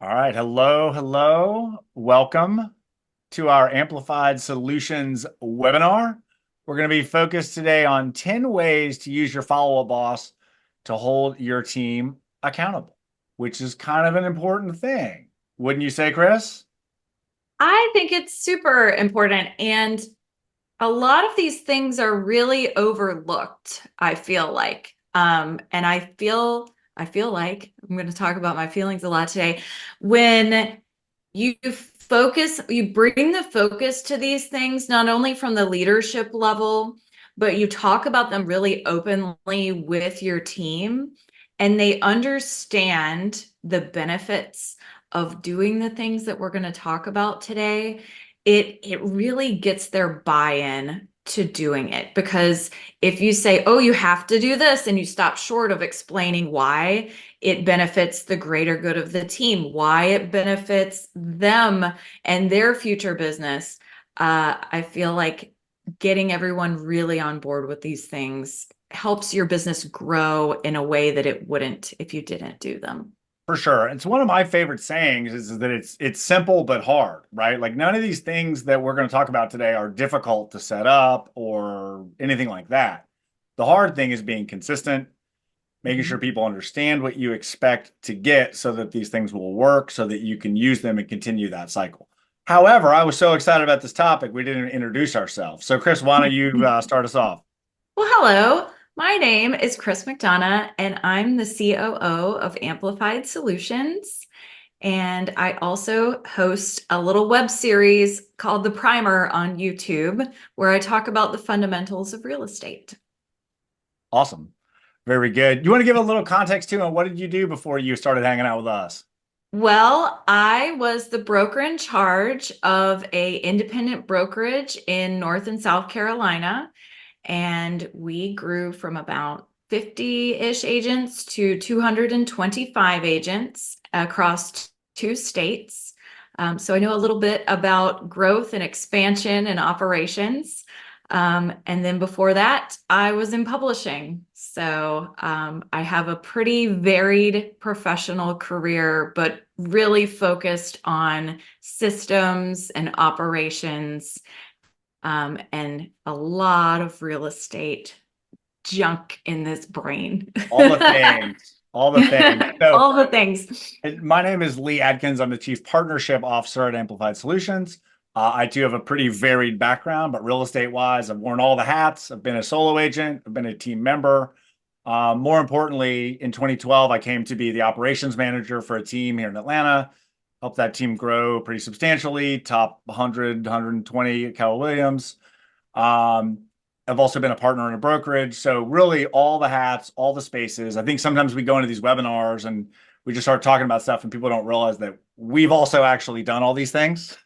All right. Hello. Hello. Welcome to our Amplified Solutions webinar. We're going to be focused today on 10 ways to use your follow-up boss to hold your team accountable, which is kind of an important thing. Wouldn't you say, Chris? I think it's super important. And a lot of these things are really overlooked, I feel like. And I feel like I'm going to talk about my feelings a lot today. When you bring the focus to these things, not only from the leadership level, but you talk about them really openly with your team, and they understand the benefits of doing the things that we're going to talk about today. It really gets their buy-in to doing it, because if you say, oh, you have to do this, and you stop short of explaining why it benefits the greater good of the team, why it benefits them and their future business, I feel like getting everyone really on board with these things helps your business grow in a way that it wouldn't if you didn't do them. For sure. It's one of my favorite sayings is that it's simple but hard, right? Like none of these things that we're going to talk about today are difficult to set up or anything like that. The hard thing is being consistent, making sure Mhm. people understand what you expect to get so that these things will work so that you can use them and continue that cycle. However, I was so excited about this topic, we didn't introduce ourselves. So, Chris, why don't you start us off? Well, hello. My name is Chris McDonough, and I'm the COO of Amplified Solutions. And I also host a little web series called The Primer on YouTube, where I talk about the fundamentals of real estate. Awesome. Very good. You want to give a little context too on what did you do before you started hanging out with us? Well, I was the broker in charge of a independent brokerage in North and South Carolina, and we grew from about 50-ish agents to 225 agents across two states. So I know a little bit about growth and expansion and operations. And then before that, I was in publishing. So I have a pretty varied professional career, but really focused on systems and operations, and a lot of real estate junk in this brain. All the things, all the things. So, All the things. my name is Lee Adkins. I'm the Chief Partnership Officer at Amplified Solutions. I too have a pretty varied background, but real estate wise, I've worn all the hats. I've been a solo agent, I've been a team member. More importantly, in 2012, I came to be the operations manager for a team here in Atlanta, helped that team grow pretty substantially, top 100, 120 at Keller Williams. Um, I've also been a partner in a brokerage. So really all the hats, all the spaces. I think sometimes we go into these webinars and we just start talking about stuff and people don't realize that we've also actually done all these things.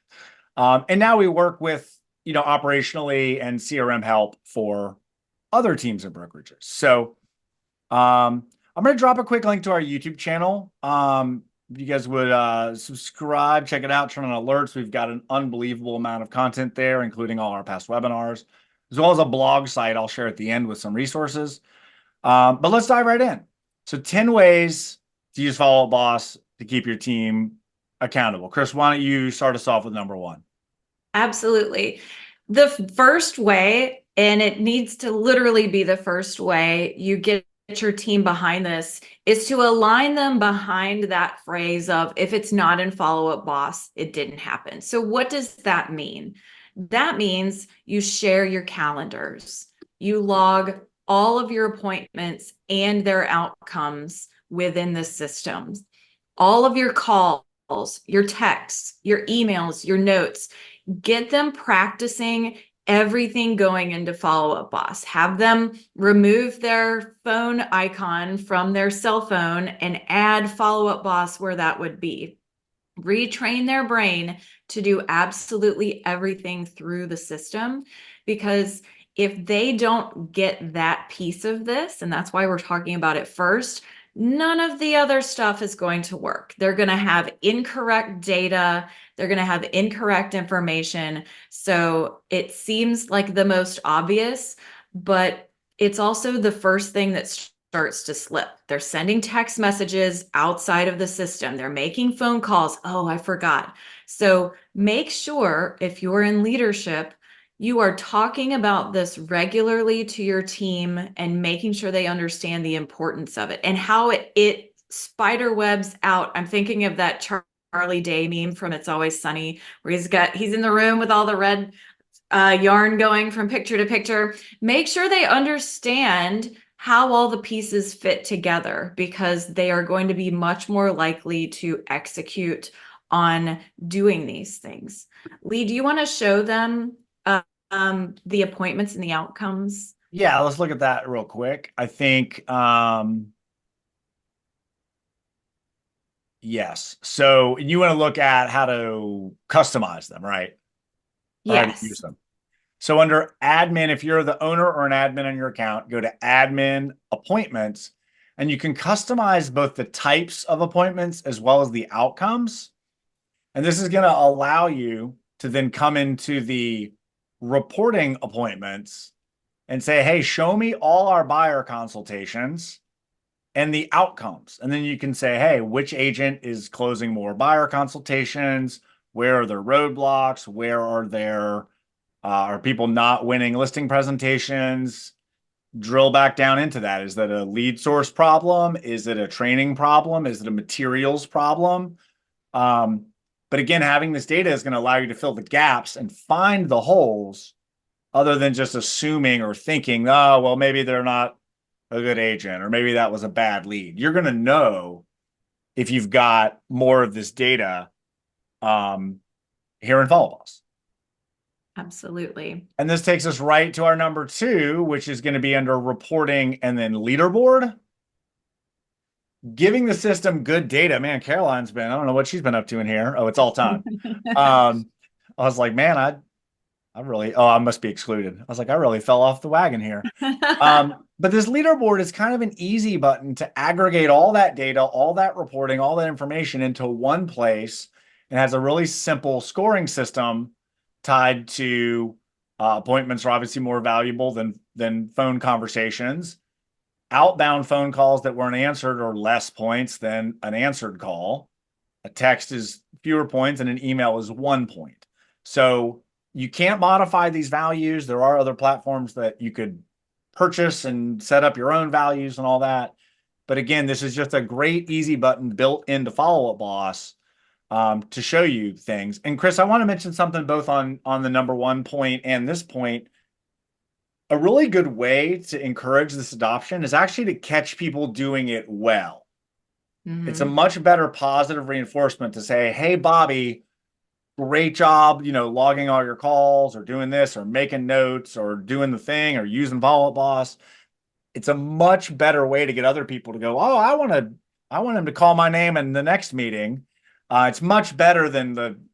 And now we work with, operationally and CRM help for other teams and brokerages. So I'm going to drop a quick link to our YouTube channel. If you guys would subscribe, check it out, turn on alerts. We've got an unbelievable amount of content there, including all our past webinars, as well as a blog site I'll share at the end with some resources. But let's dive right in. So 10 ways to use Follow Up Boss to keep your team accountable. Chris, why don't you start us off with number one? Absolutely. The first way, and it needs to literally be the first way you get your team behind this, is to align them behind that phrase of, if it's not in Follow Up Boss, it didn't happen. So what does that mean? That means you share your calendars. You log all of your appointments and their outcomes within the systems. All of your calls, your texts, your emails, your notes, get them practicing everything going into Follow Up Boss. Have them remove their phone icon from their cell phone and add Follow Up Boss where that would be. Retrain their brain to do absolutely everything through the system, because if they don't get that piece of this, and that's why we're talking about it first, none of the other stuff is going to work. They're going to have incorrect data. They're going to have incorrect information. So it seems like the most obvious, but it's also the first thing that starts to slip. They're sending text messages outside of the system. They're making phone calls. Oh, I forgot. So make sure if you're in leadership, you are talking about this regularly to your team and making sure they understand the importance of it and how it spider webs out. I'm thinking of that Charlie Day meme from It's Always Sunny, where he's in the room with all the red yarn going from picture to picture. Make sure they understand how all the pieces fit together, because they are going to be much more likely to execute on doing these things. Lee, do you want to show them the appointments and the outcomes? Yeah, let's look at that real quick. I think, yes. So you want to look at how to customize them, right? Or how to use Yes. them. So under admin, if you're the owner or an admin on your account, go to admin appointments, and you can customize both the types of appointments as well as the outcomes. And this is going to allow you to then come into the reporting appointments and say, hey, show me all our buyer consultations and the outcomes. And then you can say, hey, which agent is closing more buyer consultations? Where are their roadblocks? Where are people not winning listing presentations? Drill back down into that. Is that a lead source problem? Is it a training problem? Is it a materials problem? But again, having this data is going to allow you to fill the gaps and find the holes, other than just assuming or thinking, oh, well, maybe they're not a good agent, or maybe that was a bad lead. You're going to know if you've got more of this data here in Follow Boss. Absolutely. And this takes us right to our number 2, which is going to be under reporting and then leaderboard. Giving the system good data. Man, Caroline's been, I don't know what she's been up to in here. Oh, it's all time. I was like, man, I really, I must be excluded. I was like, I really fell off the wagon here. But this leaderboard is kind of an easy button to aggregate all that data, all that reporting, all that information into one place, and has a really simple scoring system tied to appointments are obviously more valuable than phone conversations. Outbound phone calls that weren't answered are less points than an answered call. A text is fewer points, and an email is 1 point. So you can't modify these values. There are other platforms that you could purchase and set up your own values and all that. But again, this is just a great, easy button built into Follow Up Boss to show you things. And Chris, I want to mention something both on the number 1 point and this point. A really good way to encourage this adoption is actually to catch people doing it well. It's a much better positive reinforcement to say, hey, Bobby, great job, logging all your calls or doing this or making notes or doing the thing or using Follow Up Boss. It's a much better way to get other people to go, oh, I want him to call my name in the next meeting. It's much better than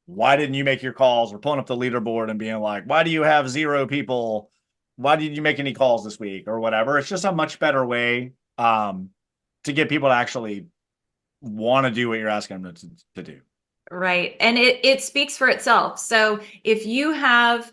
why didn't you make your calls, or pulling up the leaderboard and being like, why do you have 0 people? Why didn't you make any calls this week or whatever? It's just a much better way to get people to actually want to do what you're asking them to do. Right. And it speaks for itself. So if you have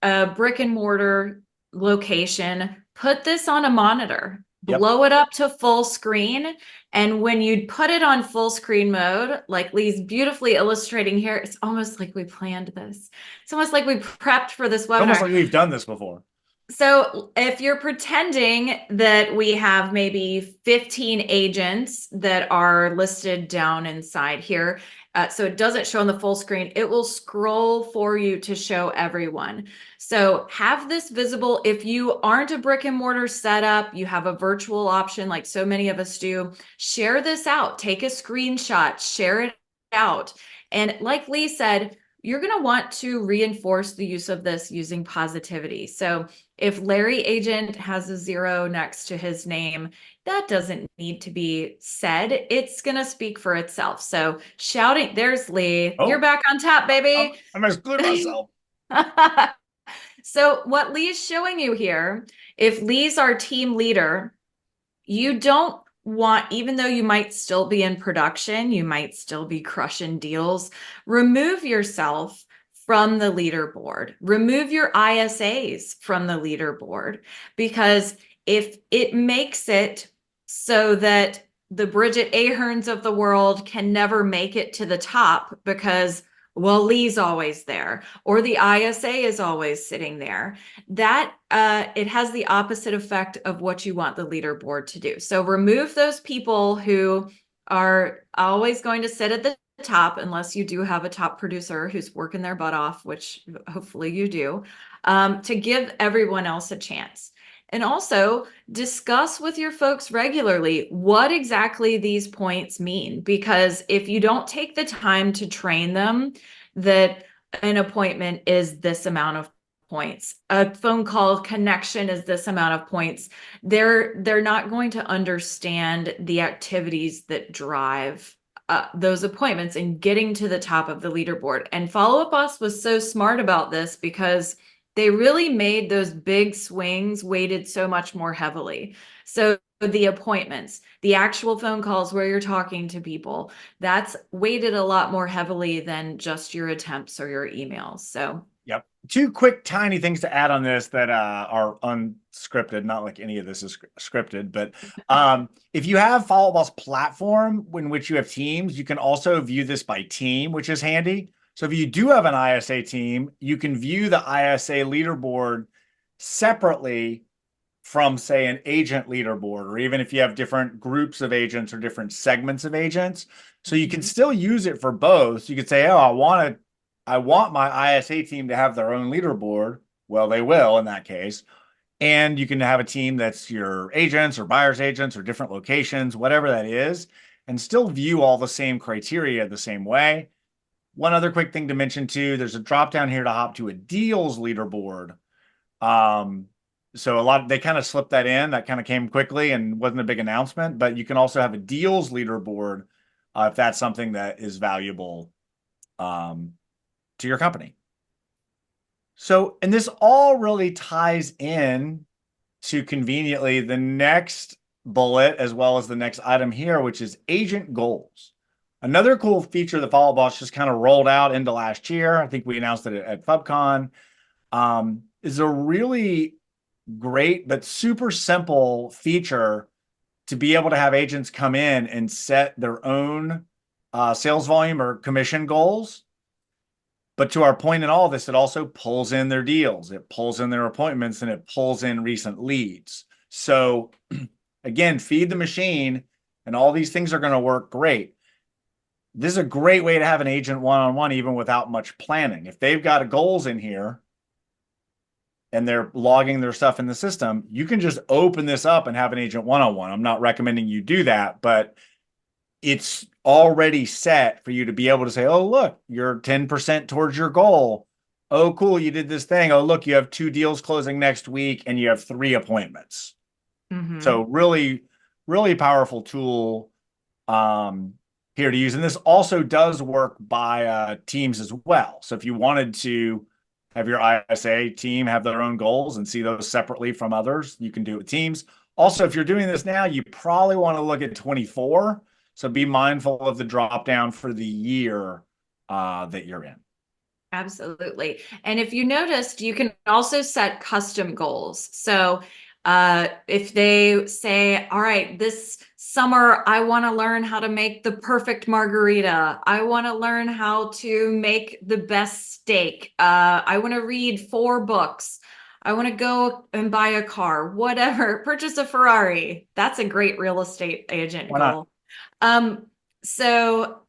a brick and mortar location, put this on a monitor, blow it up to full screen. And when you put it on full screen mode, like Lee's beautifully illustrating here, it's almost like we planned this. It's almost like we prepped for this webinar. Almost like we've done this before. So if you're pretending that we have maybe 15 agents that are listed down inside here, so it doesn't show on the full screen, it will scroll for you to show everyone. So have this visible. If you aren't a brick and mortar setup, you have a virtual option like so many of us do, share this out, take a screenshot, share it out. And like Lee said, you're going to want to reinforce the use of this using positivity. So if Larry Agent has a 0 next to his name, that doesn't need to be said. It's going to speak for itself. So shouting, there's Lee. Oh, you're back on top, baby. I'm excluding myself. So what Lee's showing you here, if Lee's our team leader, you don't want, even though you might still be in production, you might still be crushing deals, remove yourself from the leaderboard, remove your ISAs from the leaderboard, because if it makes it so that the Bridget Aherns of the world can never make it to the top because, well, Lee's always there, or the ISA is always sitting there, that it has the opposite effect of what you want the leaderboard to do. So remove those people who are always going to sit at the top, unless you do have a top producer who's working their butt off, which hopefully you do, to give everyone else a chance. And also discuss with your folks regularly what exactly these points mean, because if you don't take the time to train them that an appointment is this amount of points, a phone call connection is this amount of points, they're not going to understand the activities that drive those appointments and getting to the top of the leaderboard. And Follow Up Boss was so smart about this because they really made those big swings weighted so much more heavily. So the appointments, the actual phone calls where you're talking to people, that's weighted a lot more heavily than just your attempts or your emails. So Yep. Two quick tiny things to add on this that are unscripted, not like any of this is scripted, but if you have Follow Up Boss platform in which you have teams, you can also view this by team, which is handy. So if you do have an ISA team, you can view the ISA leaderboard separately from, say, an agent leaderboard, or even if you have different groups of agents or different segments of agents. So you can still use it for both. You could say, oh, I want my ISA team to have their own leaderboard. Well, they will in that case. And you can have a team that's your agents or buyer's agents or different locations, whatever that is, and still view all the same criteria the same way. One other quick thing to mention too, there's a drop down here to hop to a deals leaderboard. So they kind of slipped that in. That kind of came quickly and wasn't a big announcement, but you can also have a deals leaderboard if that's something that is valuable to your company. So, and this all really ties in to conveniently the next bullet as well as the next item here, which is agent goals. Another cool feature that Follow Up Boss just kind of rolled out into last year, I think we announced it at FubCon, is a really great but super simple feature to be able to have agents come in and set their own sales volume or commission goals. But to our point in all this, it also pulls in their deals, it pulls in their appointments, and it pulls in recent leads. So again, feed the machine, and all these things are going to work great. This is a great way to have an agent one-on-one, even without much planning. If they've got goals in here and they're logging their stuff in the system, you can just open this up and have an agent one-on-one. I'm not recommending you do that, but it's already set for you to be able to say, oh, look, you're 10% towards your goal. Oh, cool, you did this thing. Oh, look, you have 2 deals closing next week and you have 3 appointments. So really, really powerful tool here to use. And this also does work by teams as well. So if you wanted to have your ISA team have their own goals and see those separately from others, you can do it with teams. Also, if you're doing this now, you probably want to look at 24. So be mindful of the drop down for the year that you're in. Absolutely. And if you noticed, you can also set custom goals. So if they say, all right, this summer, I want to learn how to make the perfect margarita. I want to learn how to make the best steak. I want to read 4 books. I want to go and buy a car, whatever, purchase a Ferrari. That's a great real estate agent goal. So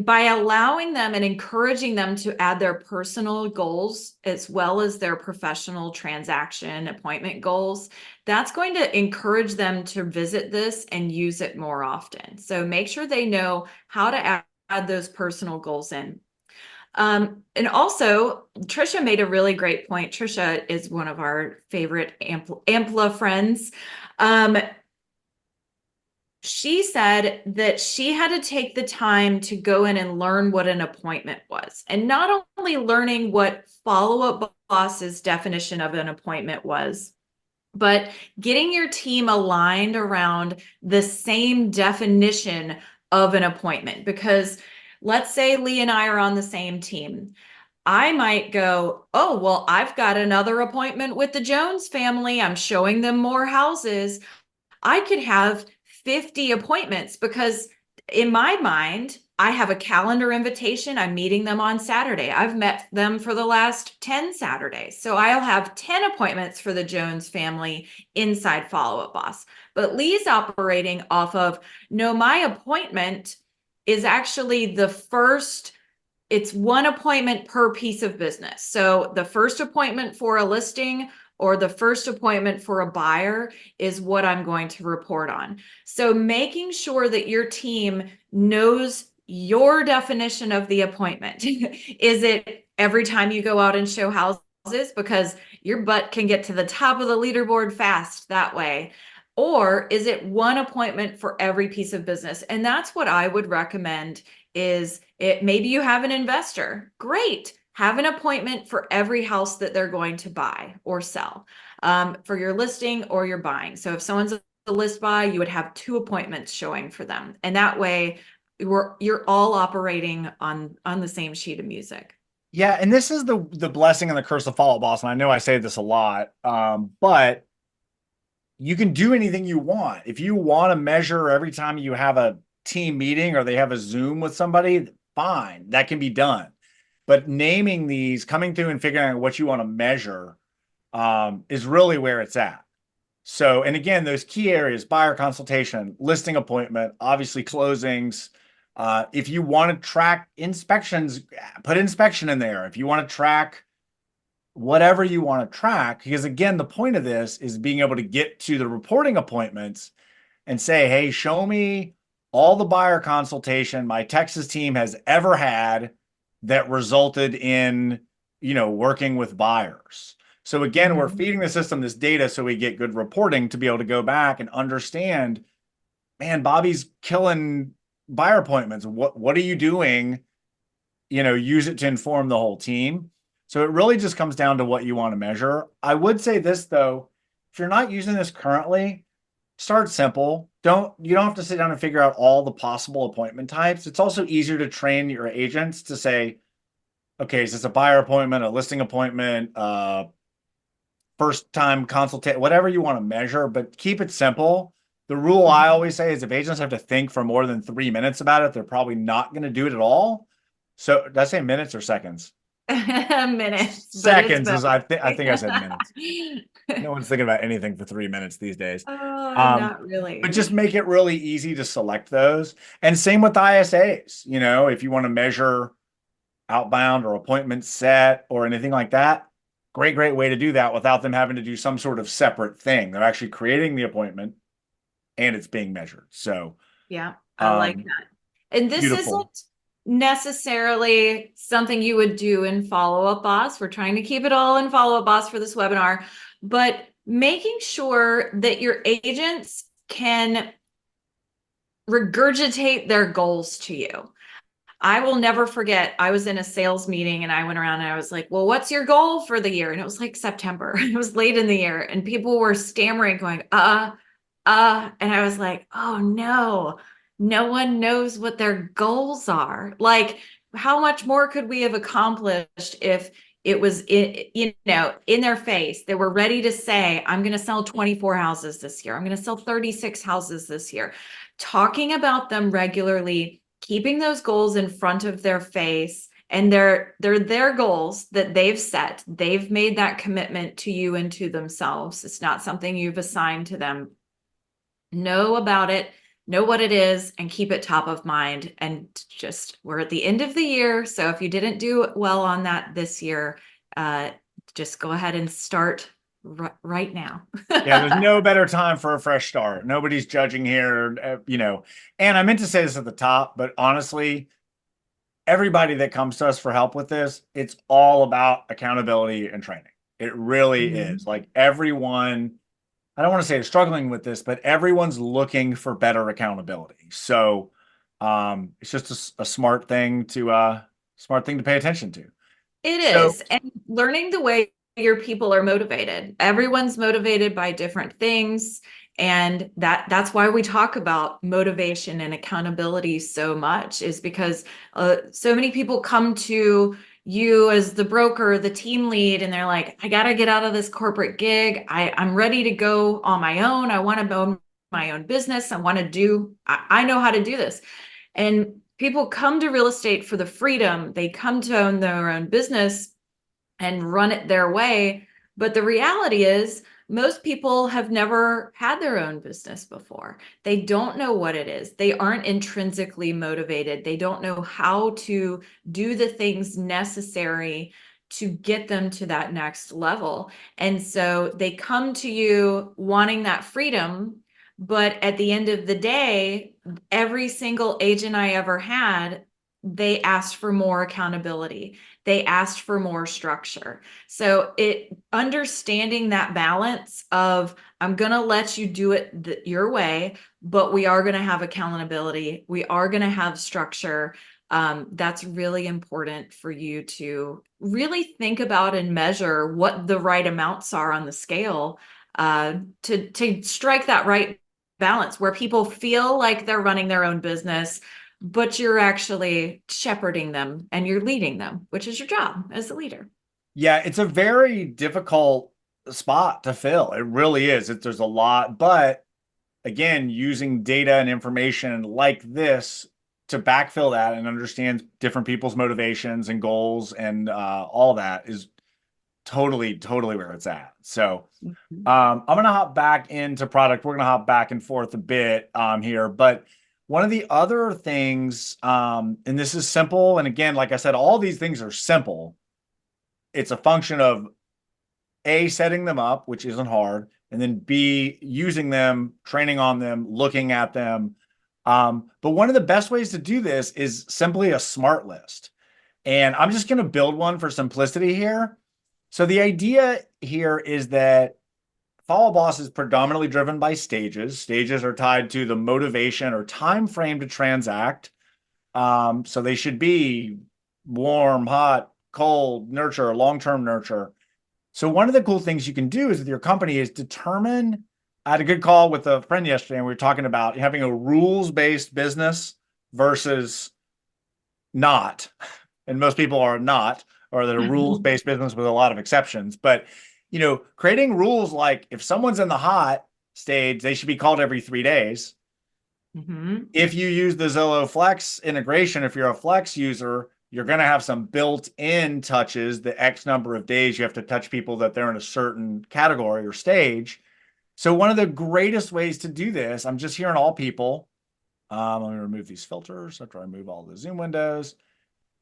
by allowing them and encouraging them to add their personal goals as well as their professional transaction appointment goals, that's going to encourage them to visit this and use it more often. So make sure they know how to add those personal goals in. And also, Trisha made a really great point. Trisha is one of our favorite Ampla friends. She said that she had to take the time to go in and learn what an appointment was. And not only learning what Follow Up Boss's definition of an appointment was, but getting your team aligned around the same definition of an appointment. Because let's say Lee and I are on the same team. I might go, oh, well, I've got another appointment with the Jones family. I'm showing them more houses. I could have 50 appointments because in my mind, I have a calendar invitation. I'm meeting them on Saturday. I've met them for the last 10 Saturdays. So I'll have 10 appointments for the Jones family inside Follow Up Boss. But Lee's operating off of, no, my appointment is actually the first, it's one appointment per piece of business. So the first appointment for a listing or the first appointment for a buyer is what I'm going to report on. So making sure that your team knows your definition of the appointment. Is it every time you go out and show houses? Because your butt can get to the top of the leaderboard fast that way. Or is it one appointment for every piece of business? And that's what I would recommend is it maybe you have an investor. Great. Have an appointment for every house that they're going to buy or sell for your listing or your buying. So if someone's a list buy, you would have 2 appointments showing for them. And that way you're all operating on the same sheet of music. Yeah, and this is the blessing and the curse of Follow Up Boss. And I know I say this a lot, but you can do anything you want. If you want to measure every time you have a team meeting or they have a Zoom with somebody, fine, that can be done. But naming these, coming through and figuring out what you want to measure is really where it's at. So, and again, those key areas, buyer consultation, listing appointment, obviously closings. If you want to track inspections, put inspection in there. If you want to track whatever you want to track, because again, the point of this is being able to get to the reporting appointments and say, hey, show me all the buyer consultation my Texas team has ever had that resulted in, working with buyers. So again, we're feeding the system this data so we get good reporting to be able to go back and understand, man, Bobby's killing buyer appointments. What are you doing? Use it to inform the whole team. So it really just comes down to what you want to measure. I would say this though, if you're not using this currently, start simple. You don't have to sit down and figure out all the possible appointment types. It's also easier to train your agents to say, okay, is this a buyer appointment, a listing appointment, first time consultation, whatever you want to measure, but keep it simple. The rule I always say is if agents have to think for more than 3 minutes about it, they're probably not going to do it at all. So did I say minutes or seconds? Minutes. Seconds is I think I said minutes. No one's thinking about anything for 3 minutes these days. Oh, not really. But just make it really easy to select those. And same with ISAs. If you want to measure outbound or appointment set or anything like that, great way to do that without them having to do some sort of separate thing. They're actually creating the appointment and it's being measured. So yeah, I like that. And this beautiful. Isn't necessarily something you would do in Follow Up Boss. We're trying to keep it all in Follow Up Boss for this webinar, but making sure that your agents can regurgitate their goals to you. I will never forget, I was in a sales meeting and I went around and I was like, well, what's your goal for the year? And it was like September. It was late in the year and people were stammering going, and I was like, oh no one knows what their goals are. Like, how much more could we have accomplished if it was in their face? They were ready to say, I'm going to sell 24 houses this year. I'm going to sell 36 houses this year. Talking about them regularly, keeping those goals in front of their face, and they're their goals that they've set. They've made that commitment to you and to themselves. It's not something you've assigned to them. Know about it, know what it is, and keep it top of mind. And just, we're at the end of the year. So if you didn't do well on that this year, just go ahead and start right now. Yeah, there's no better time for a fresh start. Nobody's judging here, and I meant to say this at the top, but honestly, everybody that comes to us for help with this, it's all about accountability and training. It really is. Like everyone, I don't want to say they're struggling with this, but everyone's looking for better accountability. So it's just a smart thing to pay attention to. It is. And learning the way your people are motivated. Everyone's motivated by different things. And that's why we talk about motivation and accountability so much, is because so many people come to you as the broker, the team lead, and they're like, I got to get out of this corporate gig. I'm ready to go on my own. I want to own my own business. I know how to do this. And people come to real estate for the freedom. They come to own their own business and run it their way. But the reality is, most people have never had their own business before. They don't know what it is. They aren't intrinsically motivated. They don't know how to do the things necessary to get them to that next level. And so they come to you wanting that freedom. But at the end of the day, every single agent I ever had, they asked for more accountability. They asked for more structure. So understanding that balance of, I'm going to let you do it your way, but we are going to have accountability. We are going to have structure. That's really important for you to really think about and measure what the right amounts are on the scale, to strike that right balance where people feel like they're running their own business, but you're actually shepherding them and you're leading them, which is your job as a leader. Yeah, it's a very difficult spot to fill. It really is. There's a lot, but again, using data and information like this to backfill that and understand different people's motivations and goals and all that is totally, totally where it's at. So I'm going to hop back into product. We're going to hop back and forth a bit here, but one of the other things, and this is simple, and again, like I said, all these things are simple. It's a function of A, setting them up, which isn't hard, and then B, using them, training on them, looking at them. But one of the best ways to do this is simply a smart list. And I'm just going to build one for simplicity here. So the idea here is that Follow Boss is predominantly driven by stages. Stages are tied to the motivation or time frame to transact. So they should be warm, hot, cold, nurture, long-term nurture. So one of the cool things you can do is with your company is determine. I had a good call with a friend yesterday, and we were talking about having a rules-based business versus not. And most people are not, or they're a rules-based business with a lot of exceptions. But creating rules like if someone's in the hot stage, they should be called every 3 days. If you use the Zillow Flex integration, if you're a Flex user, you're going to have some built-in touches, the X number of days you have to touch people that they're in a certain category or stage. So one of the greatest ways to do this, I'm just hearing all people. I'm going to remove these filters after I remove all the Zoom windows.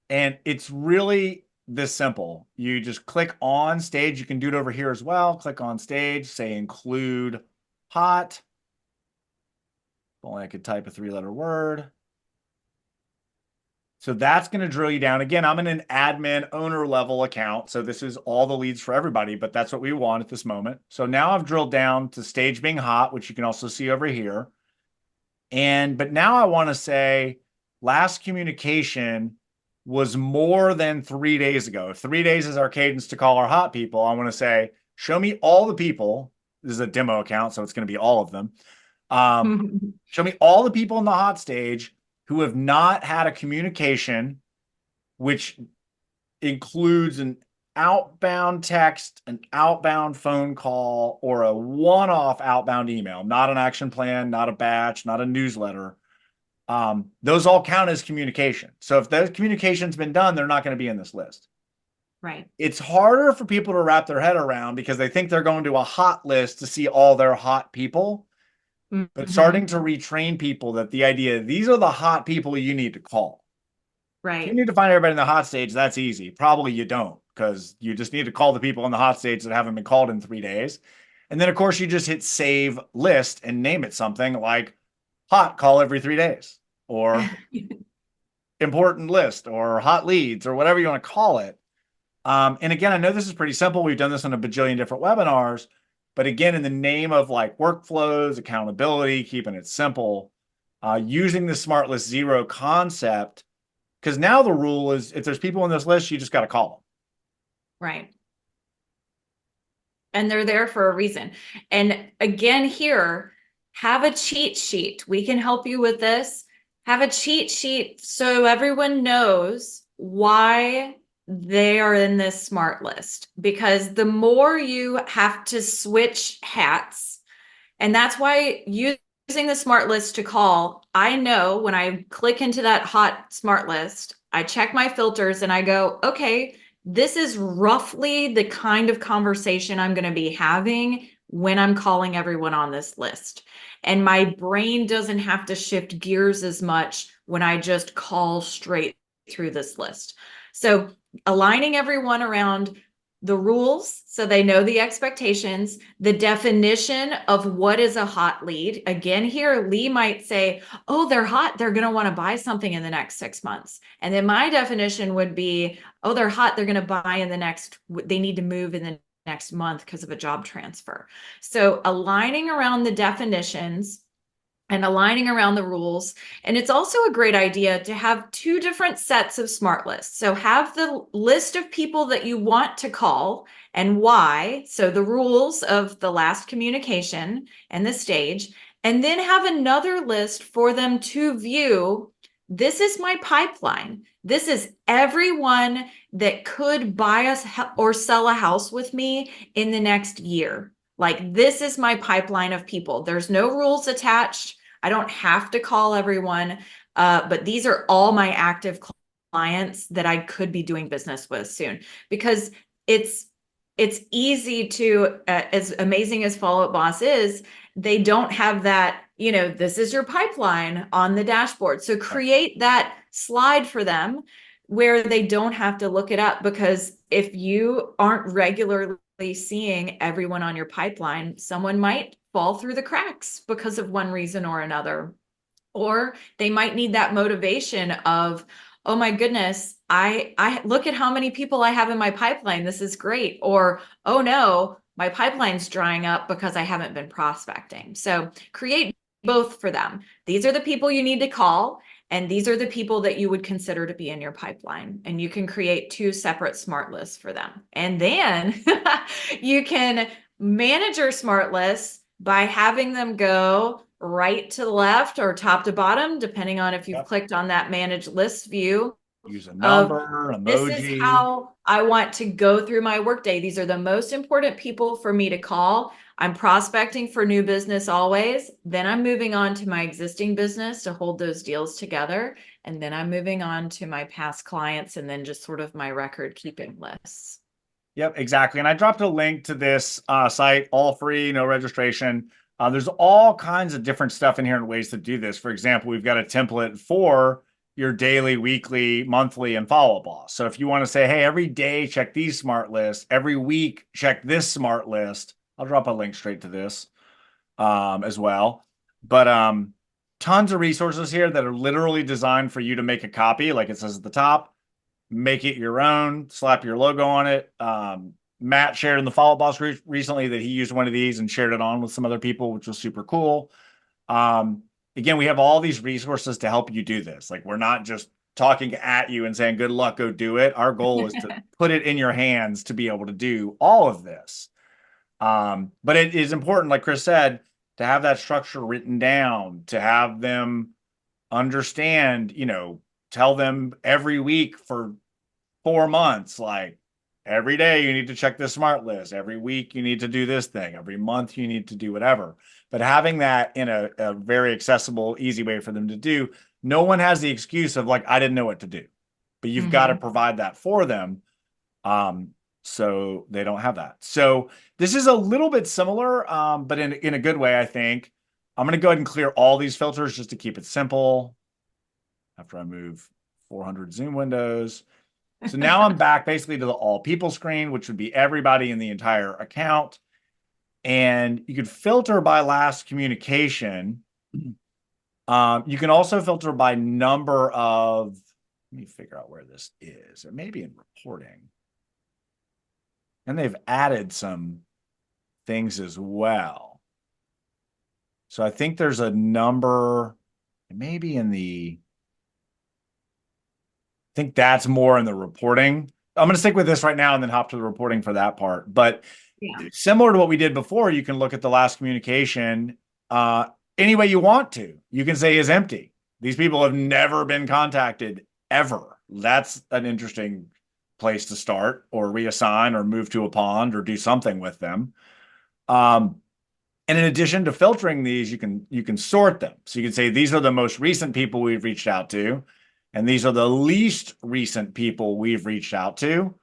And it's really this simple. You just click on stage. You can do it over here as well. Click on stage, say include hot. If only I could type a 3-letter word. So that's going to drill you down. Again, I'm in an admin owner level account. So this is all the leads for everybody, but that's what we want at this moment. So now I've drilled down to stage being hot, which you can also see over here. But now I want to say last communication was more than 3 days ago. If 3 days is our cadence to call our hot people, I want to say, show me all the people. This is a demo account, so it's going to be all of them. Show me all the people in the hot stage who have not had a communication, which includes an outbound text, an outbound phone call, or a one-off outbound email, not an action plan, not a batch, not a newsletter. Those all count as communication. So if those communication's been done, they're not going to be in this list. Right. It's harder for people to wrap their head around because they think they're going to a hot list to see all their hot people. But starting to retrain people that the idea, these are the hot people you need to call. Right. You need to find everybody in the hot stage. That's easy. Probably you don't, because you just need to call the people in the hot stage that haven't been called in 3 days. And then, of course, you just hit save list and name it something like hot call every 3 days, or important list, or hot leads, or whatever you want to call it. And again, I know this is pretty simple. We've done this on a bajillion different webinars. But again, in the name of like workflows, accountability, keeping it simple, using the Smart List Zero concept, because now the rule is if there's people in this list, you just got to call them. Right. And they're there for a reason. And again, here, have a cheat sheet. We can help you with this. Have a cheat sheet so everyone knows why they are in this smart list, because the more you have to switch hats, and that's why using the smart list to call, I know when I click into that hot smart list, I check my filters and I go, okay, this is roughly the kind of conversation I'm going to be having when I'm calling everyone on this list. And my brain doesn't have to shift gears as much when I just call straight through this list. So aligning everyone around the rules so they know the expectations, the definition of what is a hot lead. Again, here, Lee might say, oh, they're hot. They're going to want to buy something in the next 6 months. And then my definition would be, oh, they're hot. They're going to buy in the next, they need to move in the next month because of a job transfer. So aligning around the definitions and aligning around the rules. And it's also a great idea to have two different sets of smart lists. So have the list of people that you want to call and why. So the rules of the last communication and the stage, and then have another list for them to view. This is my pipeline. This is everyone that could buy us or sell a house with me in the next year. Like, this is my pipeline of people. There's no rules attached. I don't have to call everyone, but these are all my active clients that I could be doing business with soon, because it's easy to, as amazing as Follow Up Boss is, they don't have that, this is your pipeline on the dashboard. So create that slide for them where they don't have to look it up, because if you aren't regularly seeing everyone on your pipeline, someone might fall through the cracks because of one reason or another. Or they might need that motivation of, oh my goodness, I look at how many people I have in my pipeline. This is great. Or, oh no, my pipeline's drying up because I haven't been prospecting. So create both for them. These are the people you need to call, and these are the people that you would consider to be in your pipeline. And you can create two separate smart lists for them. And then you can manage your smart lists by having them go right to left or top to bottom, depending on if you've clicked on that manage list view. Use a Of, number, this is emoji. how I want to go through my workday. These are the most important people for me to call. I'm prospecting for new business always. Then I'm moving on to my existing business to hold those deals together. And then I'm moving on to my past clients, and then just sort of my record keeping lists. Yep, exactly. And I dropped a link to this site, all free, no registration. There's all kinds of different stuff in here and ways to do this. For example, we've got a template for your daily, weekly, monthly, and Follow Boss. So if you want to say, hey, every day, check these smart lists. Every week, check this smart list. I'll drop a link straight to this as well. But tons of resources here that are literally designed for you to make a copy, like it says at the top. Make it your own, slap your logo on it. Matt shared in the Follow Up Boss recently that he used one of these and shared it on with some other people, which was super cool. Again, we have all these resources to help you do this. Like, we're not just talking at you and saying, good luck, go do it. Our goal is to put it in your hands to be able to do all of this. But it is important, like Chris said, to have that structure written down, to have them understand, tell them every week for 4 months, like, every day you need to check this smart list. Every week you need to do this thing. Every month you need to do whatever. But having that in a very accessible, easy way for them to do, no one has the excuse of like, I didn't know what to do. But you've got to provide that for them. So they don't have that. So this is a little bit similar, but in a good way, I think. I'm going to go ahead and clear all these filters just to keep it simple. After I move 400 Zoom windows. So now I'm back basically to the all people screen, which would be everybody in the entire account. And you could filter by last communication. You can also filter by number of, let me figure out where this is. It may be in reporting. And they've added some things as well. So I think there's a number, maybe in the, I think that's more in the reporting. I'm going to stick with this right now and then hop to the reporting for that part. But similar to what we did before, you can look at the last communication any way you want to. You can say is empty. These people have never been contacted ever. That's an interesting place to start or reassign or move to a pond or do something with them. And in addition to filtering these, you can sort them. So you can say these are the most recent people we've reached out to, and these are the least recent people we've reached out to.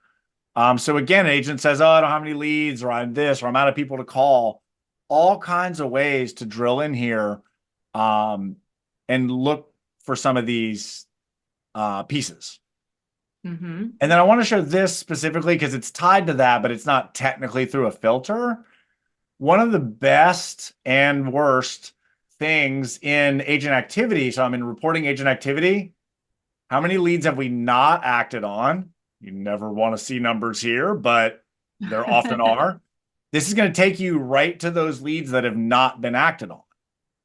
So again, an agent says, "Oh, I don't have any leads, or I'm this, or I'm out of people to call." All kinds of ways to drill in here, and look for some of these pieces. Mm-hmm. And then I want to show this specifically because it's tied to that, but it's not technically through a filter. One of the best and worst things in agent activity. So I'm in reporting agent activity. How many leads have we not acted on? You never want to see numbers here, but there often are. This is going to take you right to those leads that have not been acted on.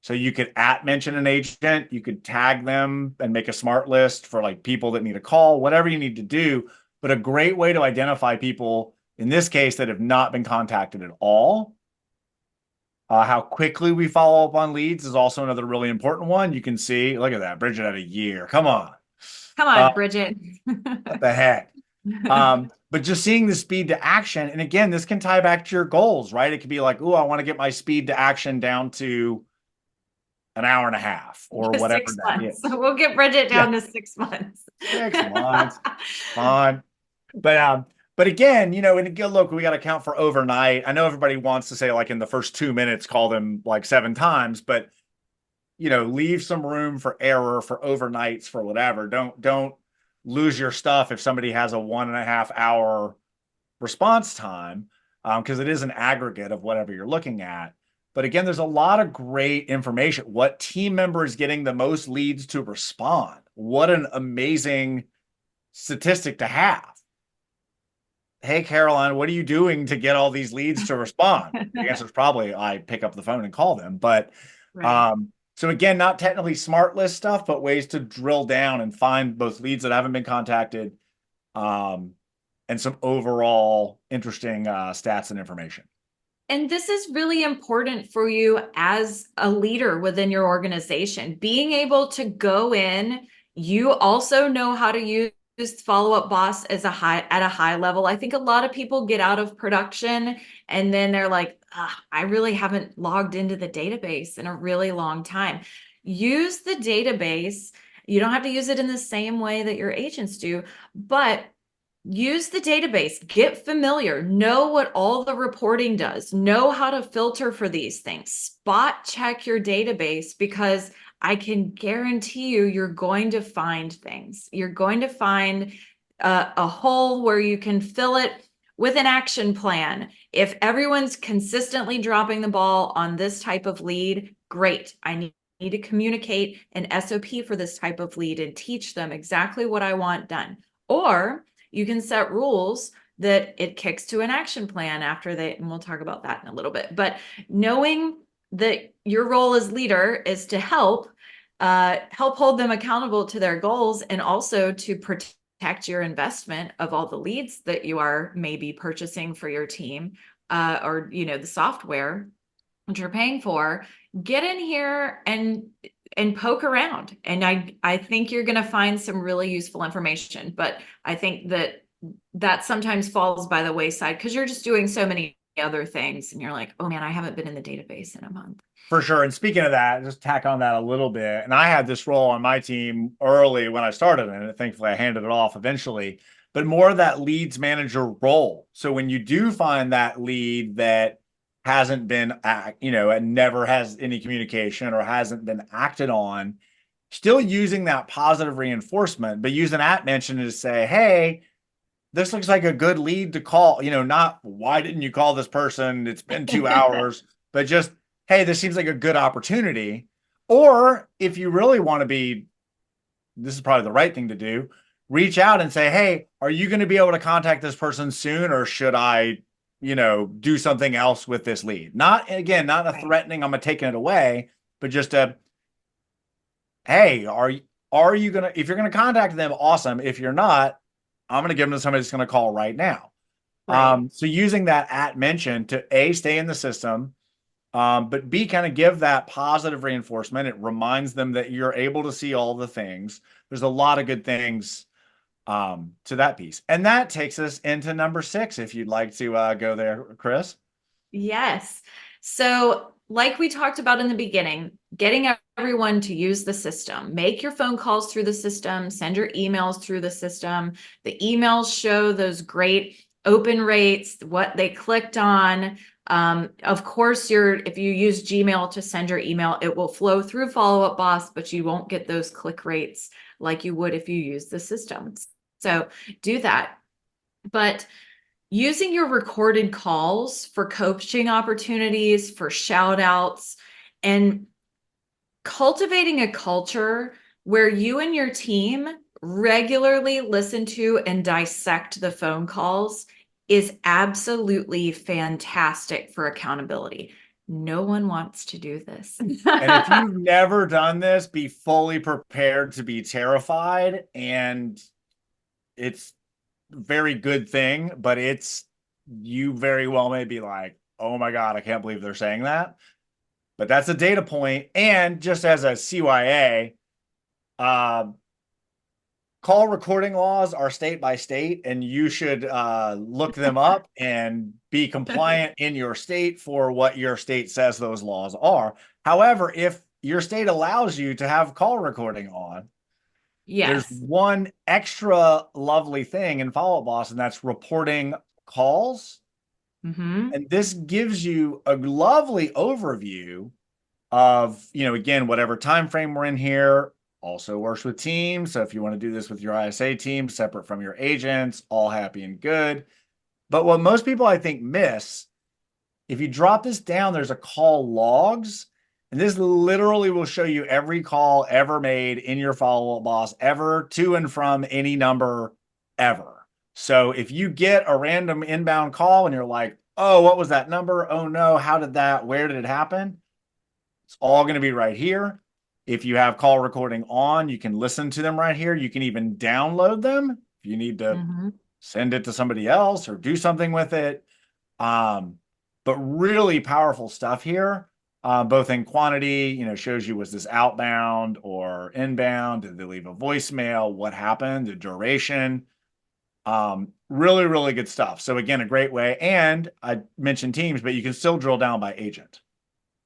So you could mention an agent, you could tag them and make a smart list for like people that need a call, whatever you need to do. But a great way to identify people in this case that have not been contacted at all. How quickly we follow up on leads is also another really important one. You can see, look at that, Bridget had a year. Come on. Come on, Bridget. What the heck? But just seeing the speed to action. And again, this can tie back to your goals, right? It could be like, oh, I want to get my speed to action down to an hour and a half or whatever 6 that months. is. So we'll get Bridget down to 6 months. 6 months. Fine. But again, and again, look, we got to count for overnight. I know everybody wants to say like in the first 2 minutes, call them like 7 times, but leave some room for error, for overnights, for whatever. Don't lose your stuff if somebody has a 1.5 hour response time, because it is an aggregate of whatever you're looking at. But again, there's a lot of great information. What team member is getting the most leads to respond? What an amazing statistic to have. Hey, Caroline, what are you doing to get all these leads to respond? The answer is probably I pick up the phone and call them. But Right. so again, not technically smart list stuff, but ways to drill down and find both leads that haven't been contacted, and some overall interesting stats and information. And this is really important for you as a leader within your organization. Being able to go in, you also know how to use Follow Up Boss at a high level. I think a lot of people get out of production and then they're like, I really haven't logged into the database in a really long time. Use the database. You don't have to use it in the same way that your agents do, but use the database, get familiar, know what all the reporting does, know how to filter for these things, spot check your database, because I can guarantee you're going to find things. You're going to find a hole where you can fill it with an action plan. If everyone's consistently dropping the ball on this type of lead, great. I need to communicate an SOP for this type of lead and teach them exactly what I want done. Or you can set rules that it kicks to an action plan after and we'll talk about that in a little bit. But knowing that your role as leader is to help hold them accountable to their goals, and also to protect your investment of all the leads that you are maybe purchasing for your team, or the software that you're paying for. Get in here and poke around. And I think you're going to find some really useful information, but I think that sometimes falls by the wayside because you're just doing so many other things and you're like, oh man, I haven't been in the database in a month. For sure. And speaking of that, just tack on that a little bit. And I had this role on my team early when I started, and thankfully I handed it off eventually, but more of that leads manager role. So when you do find that lead that hasn't been, and never has any communication or hasn't been acted on, still using that positive reinforcement, but use an @mention to say, hey, this looks like a good lead to call, not why didn't you call this person? It's been 2 hours, but just, hey, this seems like a good opportunity. Or if you really want to be, this is probably the right thing to do, reach out and say, hey, are you going to be able to contact this person soon? Or should I, do something else with this lead? Not a threatening, I'm taking it away, but just hey, are you going to, if you're going to contact them, awesome. If you're not, I'm going to give them to somebody that's going to call right now. Right. So using that @mention to stay in the system, but B, kind of give that positive reinforcement. It reminds them that you're able to see all the things. There's a lot of good things to that piece. And that takes us into number 6, if you'd like to go there, Chris. Yes. So, like we talked about in the beginning, getting everyone to use the system, make your phone calls through the system, send your emails through the system. The emails show those great open rates, what they clicked on. Of course, if you use Gmail to send your email, it will flow through Follow Up Boss, but you won't get those click rates like you would if you use the system. So do that. But using your recorded calls for coaching opportunities, for shout outs, and cultivating a culture where you and your team regularly listen to and dissect the phone calls is absolutely fantastic for accountability. No one wants to do this. And if you've never done this, be fully prepared to be terrified. And it's a very good thing, but you very well may be like, oh my God, I can't believe they're saying that. But that's a data point. And just as a CYA, call recording laws are state by state, and you should look them up and be compliant in your state for what your state says those laws are. However, if your state allows you to have call recording on, there's Yes. one extra lovely thing in Follow Up Boss, and that's reporting calls. Mm-hmm. And this gives you a lovely overview of, again, whatever time frame we're in here. Also works with teams. So if you want to do this with your ISA team, separate from your agents, all happy and good. But what most people, I think, miss, if you drop this down, there's a call logs. And this literally will show you every call ever made in your Follow Up Boss, ever to and from any number ever. So if you get a random inbound call and you're like, oh, what was that number? Oh no, where did it happen? It's all going to be right here. If you have call recording on, you can listen to them right here. You can even download them if you need to Mm-hmm. send it to somebody else or do something with it. But really powerful stuff here, both in quantity, shows you was this outbound or inbound? Did they leave a voicemail? What happened? The duration. Really, really good stuff. So again, a great way. And I mentioned teams, but you can still drill down by agent.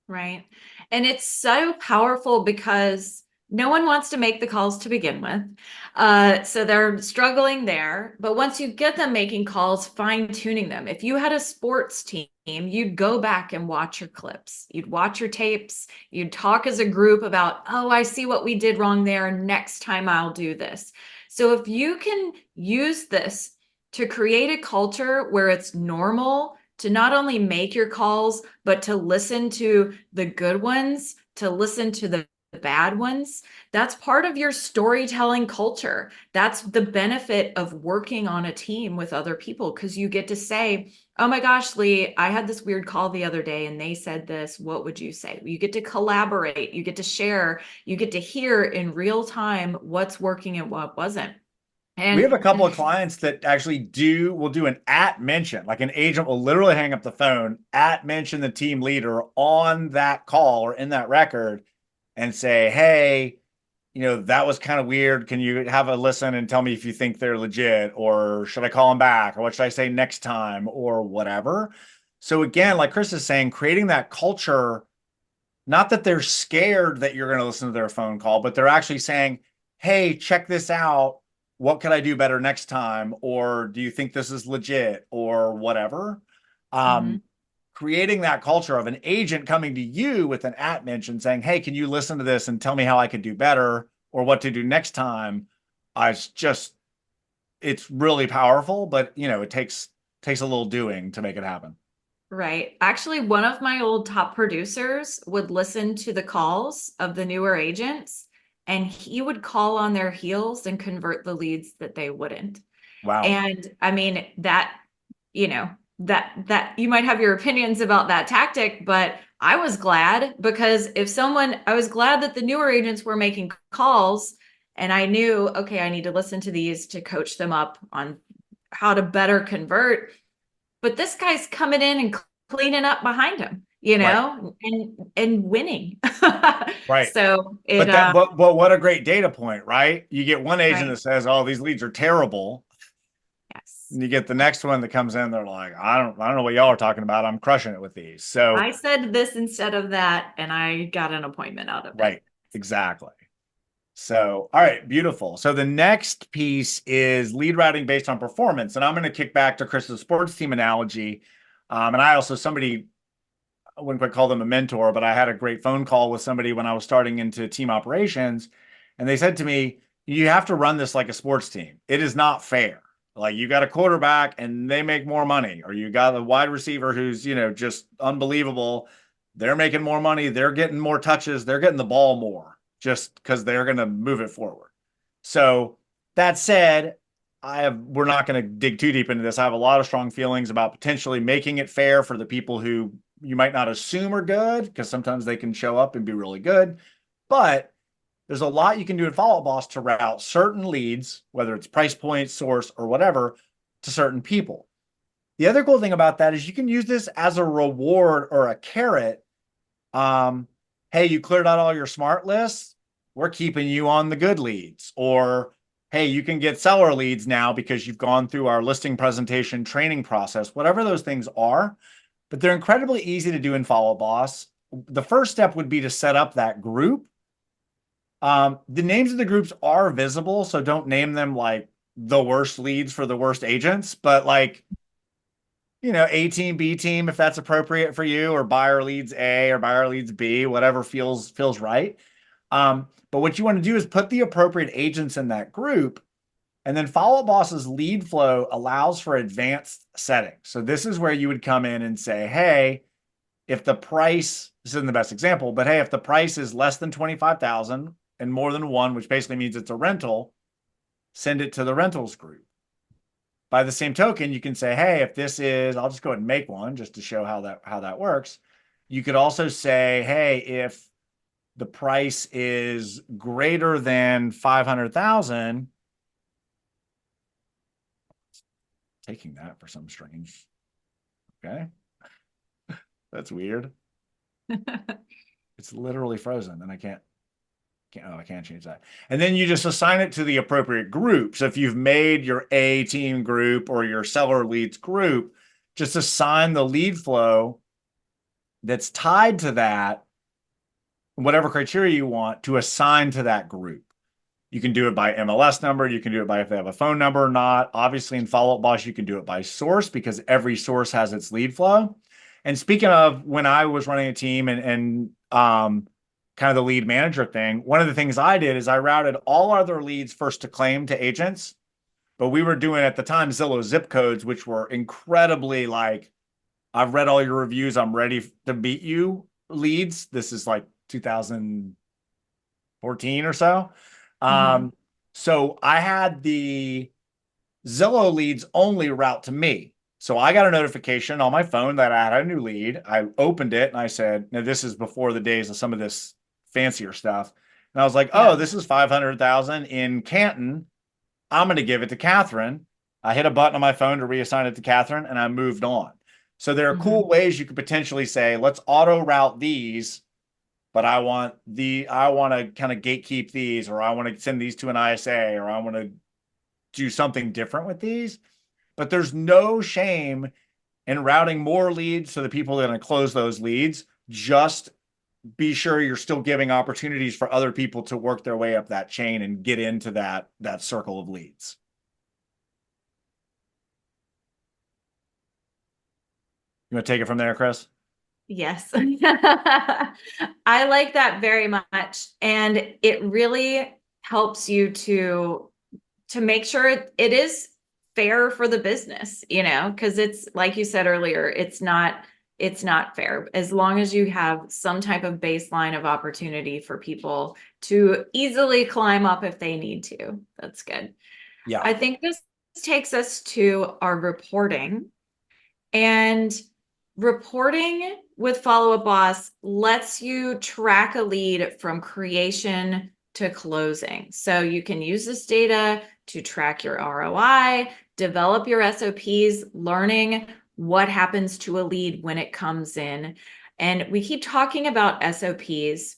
Right. And it's so powerful because no one wants to make the calls to begin with. So they're struggling there. But once you get them making calls, fine tuning them. If you had a sports team, you'd go back and watch your clips. You'd watch your tapes. You'd talk as a group about, oh, I see what we did wrong there. Next time I'll do this. So if you can use this to create a culture where it's normal to not only make your calls, but to listen to the good ones, to listen to the bad ones. That's part of your storytelling culture. That's the benefit of working on a team with other people, because you get to say, oh my gosh, Lee, I had this weird call the other day and they said this. What would you say? You get to collaborate, you get to share, you get to hear in real time what's working and what wasn't. We have a And couple of clients that actually will do an at mention, like an agent will literally hang up the phone, at mention the team leader on that call or in that record and say, hey, that was kind of weird. Can you have a listen and tell me if you think they're legit, or should I call them back, or what should I say next time, or whatever. So again, like Chris is saying, creating that culture, not that they're scared that you're going to listen to their phone call, but they're actually saying, hey, check this out. What could I do better next time? Or do you think this is legit, or whatever? Mhm. Creating that culture of an agent coming to you with an at mention saying, hey, can you listen to this and tell me how I could do better or what to do next time? It's really powerful, but it takes a little doing to make it happen. Right. Actually, one of my old top producers would listen to the calls of the newer agents and he would call on their heels and convert the leads that they wouldn't. Wow. And I mean, that you might have your opinions about that tactic, but I was glad because I was glad that the newer agents were making calls and I knew, okay, I need to listen to these to coach them up on how to better convert. But this guy's coming in and cleaning up behind him. you Right. know, and winning. Right. So it But but what a great data point, right? You get one agent right. that says, "Oh, these leads are terrible." Yes. And you get the next one that comes in, they're like, I don't know what y'all are talking about. I'm crushing it with these. So, I said this instead of that, and I got an appointment out of it. right, exactly. So, all right, beautiful. So the next piece is lead routing based on performance. And I'm going to kick back to Chris's sports team analogy. And I also, somebody, I wouldn't quite call them a mentor, but I had a great phone call with somebody when I was starting into team operations. And they said to me, you have to run this like a sports team. It is not fair. Like you got a quarterback and they make more money, or you got a wide receiver who's, just unbelievable. They're making more money. They're getting more touches. They're getting the ball more just because they're going to move it forward. So that said, we're not going to dig too deep into this. I have a lot of strong feelings about potentially making it fair for the people who you might not assume are good, because sometimes they can show up and be really good. But there's a lot you can do in Follow Up Boss to route certain leads, whether it's price point, source, or whatever, to certain people. The other cool thing about that is you can use this as a reward or a carrot. Hey, you cleared out all your smart lists. We're keeping you on the good leads. Or, hey, you can get seller leads now because you've gone through our listing presentation training process, whatever those things are. But they're incredibly easy to do in Follow Up Boss. The first step would be to set up that group. The names of the groups are visible, so don't name them like the worst leads for the worst agents, but like, A team, B team, if that's appropriate for you, or buyer leads A or buyer leads B, whatever feels right. But what you want to do is put the appropriate agents in that group. And then Follow Up Boss's lead flow allows for advanced settings. So this is where you would come in and say, hey, if the price, this isn't the best example, but hey, if the price is less than 25,000 and more than one, which basically means it's a rental, send it to the rentals group. By the same token, you can say, hey, if this is, I'll just go ahead and make one just to show how that works. You could also say, hey, if the price is greater than 500,000, taking that for some strange, okay, that's weird. It's literally frozen and I can't change that. And then you just assign it to the appropriate group. So if you've made your A team group or your seller leads group, just assign the lead flow that's tied to that, whatever criteria you want to assign to that group. You can do it by MLS number. You can do it by if they have a phone number or not. Obviously, in Follow Up Boss, you can do it by source because every source has its lead flow. And speaking of when I was running a team and kind of the lead manager thing, one of the things I did is I routed all other leads first to claim to agents. But we were doing at the time Zillow zip codes, which were incredibly like, I've read all your reviews. I'm ready to beat you leads. This is like 2014 or so. Mhm. So I had the Zillow leads only route to me. So I got a notification on my phone that I had a new lead. I opened it and I said, now this is before the days of some of this fancier stuff. And I was like, Yeah. oh, this is 500,000 in Canton. I'm going to give it to Catherine. I hit a button on my phone to reassign it to Catherine and I moved on. So there are cool Mhm. ways you could potentially say, let's auto route these, but I want to kind of gatekeep these, or I want to send these to an ISA, or I want to do something different with these. But there's no shame in routing more leads to the people that are going to close those leads. Just be sure you're still giving opportunities for other people to work their way up that chain and get into that circle of leads. You want to take it from there, Chris? Yes. I like that very much. And it really helps you to make sure it is fair for the business, because it's like you said earlier, it's not fair as long as you have some type of baseline of opportunity for people to easily climb up if they need to. That's good. Yeah. I think this takes us to our reporting. And reporting with Follow Up Boss lets you track a lead from creation to closing. So you can use this data to track your ROI, develop your SOPs, learning what happens to a lead when it comes in. And we keep talking about SOPs.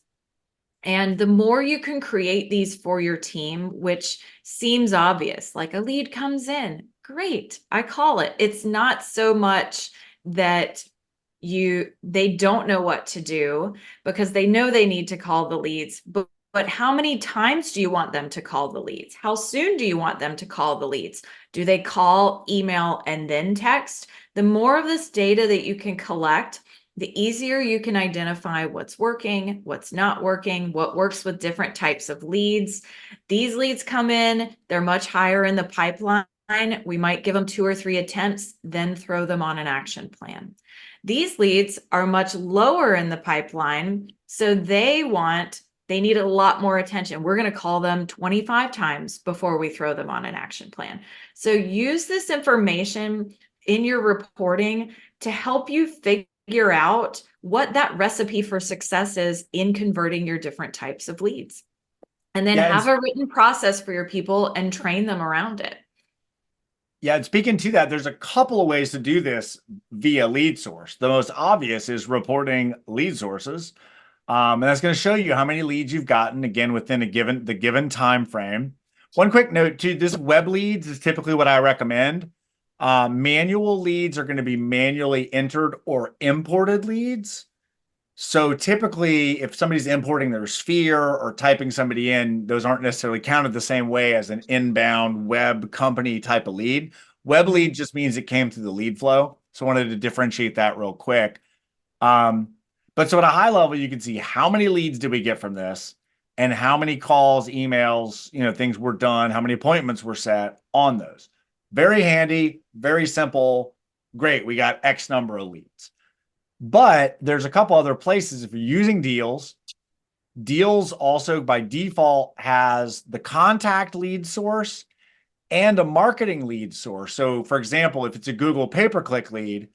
And the more you can create these for your team, which seems obvious, like a lead comes in, great, I call it. It's not so much that they don't know what to do because they know they need to call the leads, but how many times do you want them to call the leads? How soon do you want them to call the leads? Do they call, email, and then text? The more of this data that you can collect, the easier you can identify what's working, what's not working, what works with different types of leads. These leads come in, they're much higher in the pipeline. We might give them 2 or 3 attempts, then throw them on an action plan. These leads are much lower in the pipeline, so they need a lot more attention. We're going to call them 25 times before we throw them on an action plan. So use this information in your reporting to help you figure out what that recipe for success is in converting your different types of leads. And then have a written process for your people and train them around it. Yeah, and speaking to that, there's a couple of ways to do this via lead source. The most obvious is reporting lead sources. And that's going to show you how many leads you've gotten, again, within the given time frame. One quick note too, this web leads is typically what I recommend. Manual leads are going to be manually entered or imported leads. So typically, if somebody's importing their sphere or typing somebody in, those aren't necessarily counted the same way as an inbound web company type of lead. Web lead just means it came through the lead flow. So I wanted to differentiate that real quick. But so at a high level, you can see how many leads did we get from this and how many calls, emails, things were done, how many appointments were set on those. Very handy, very simple. Great. We got X number of leads. But there's a couple other places. If you're using Deals, Deals also by default has the contact lead source and a marketing lead source. So for example, if it's a Google pay-per-click lead,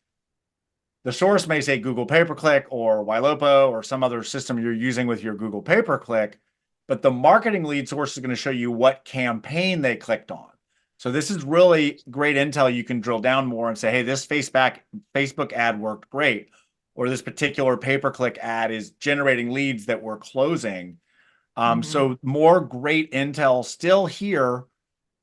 the source may say Google pay-per-click or Ylopo or some other system you're using with your Google pay-per-click, but the marketing lead source is going to show you what campaign they clicked on. So this is really great intel. You can drill down more and say, hey, this Facebook ad worked great, or this particular pay-per-click ad is generating leads that we're closing. So more great intel still here.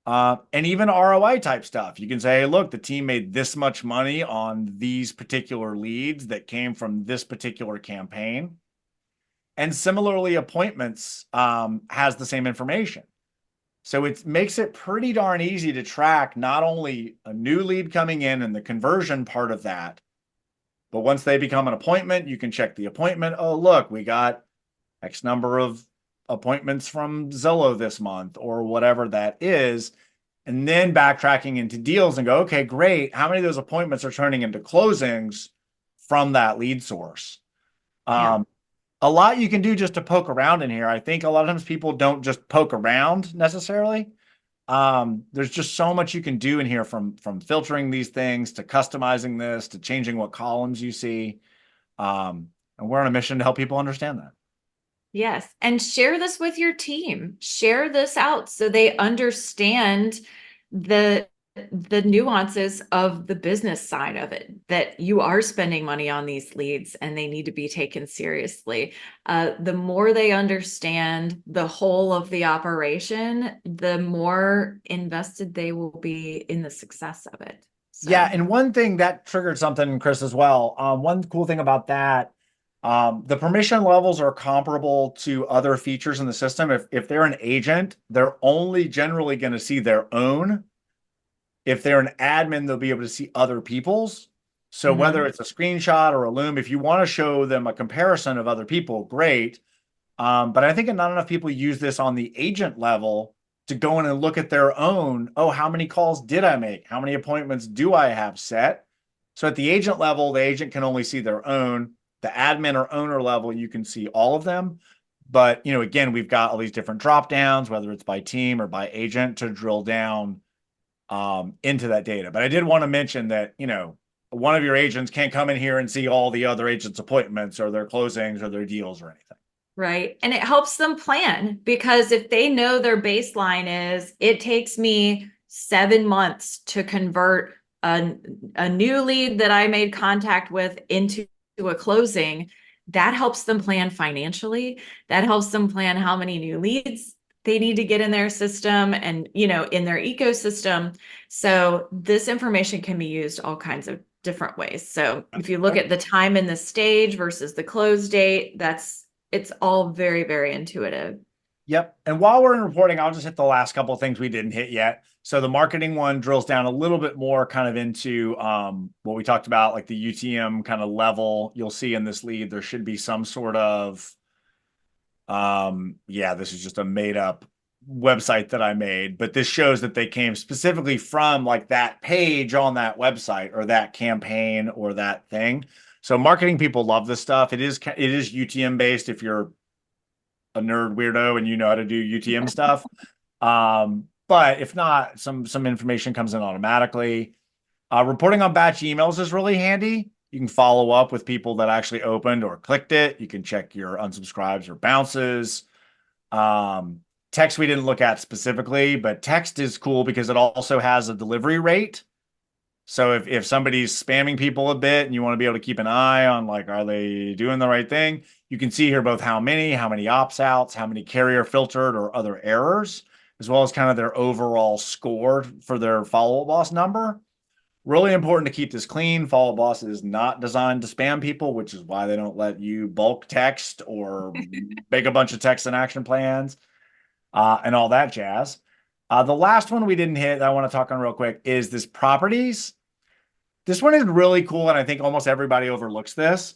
And even ROI type stuff. You can say, hey, look, the team made this much money on these particular leads that came from this particular campaign. And similarly, appointments has the same information. So it makes it pretty darn easy to track not only a new lead coming in and the conversion part of that, but once they become an appointment, you can check the appointment. Oh, look, we got X number of appointments from Zillow this month or whatever that is. And then backtracking into Deals and go, okay, great. How many of those appointments are turning into closings from that lead source? A lot you can do just to poke around in here. I think a lot of times people don't just poke around necessarily. There's just so much you can do in here from filtering these things to customizing this to changing what columns you see. And we're on a mission to help people understand that. Yes. And share this with your team. Share this out so they understand the nuances of the business side of it, that you are spending money on these leads and they need to be taken seriously. The more they understand the whole of the operation, the more invested they will be in the success of it. So. Yeah. And one thing that triggered something, Chris, as well. One cool thing about that, the permission levels are comparable to other features in the system. If they're an agent, they're only generally going to see their own. If they're an admin, they'll be able to see other people's. So whether it's a screenshot or a Loom, if you want to show them a comparison of other people, great. But I think not enough people use this on the agent level to go in and look at their own. Oh, how many calls did I make? How many appointments do I have set? So at the agent level, the agent can only see their own. The admin or owner level, you can see all of them. But, again, we've got all these different drop downs, whether it's by team or by agent, to drill down into that data. But I did want to mention that, one of your agents can't come in here and see all the other agents' appointments or their closings or their deals or anything. Right. And it helps them plan, because if they know their baseline is, it takes me 7 months to convert a new lead that I made contact with into to a closing, that helps them plan financially. That helps them plan how many new leads they need to get in their system and, in their ecosystem. So this information can be used all kinds of different ways. So if you look at the time in the stage versus the close date, it's all very, very intuitive. Yep. And while we're in reporting, I'll just hit the last couple of things we didn't hit yet. So the marketing one drills down a little bit more kind of into what we talked about, like the UTM kind of level. You'll see in this lead, there should be some sort of, yeah, this is just a made up website that I made, but this shows that they came specifically from like that page on that website or that campaign or that thing. So marketing people love this stuff. It is UTM based if you're a nerd weirdo and you know how to do UTM stuff. But if not, some information comes in automatically. Reporting on batch emails is really handy. You can follow up with people that actually opened or clicked it. You can check your unsubscribes or bounces. Text we didn't look at specifically, but text is cool because it also has a delivery rate. So if somebody's spamming people a bit and you want to be able to keep an eye on like, are they doing the right thing? You can see here both how many ops outs, how many carrier filtered or other errors, as well as kind of their overall score for their Follow Up Boss number. Really important to keep this clean. Follow Up Boss is not designed to spam people, which is why they don't let you bulk text or make a bunch of text and action plans and all that jazz. The last one we didn't hit that I want to talk on real quick is this properties. This one is really cool, and I think almost everybody overlooks this.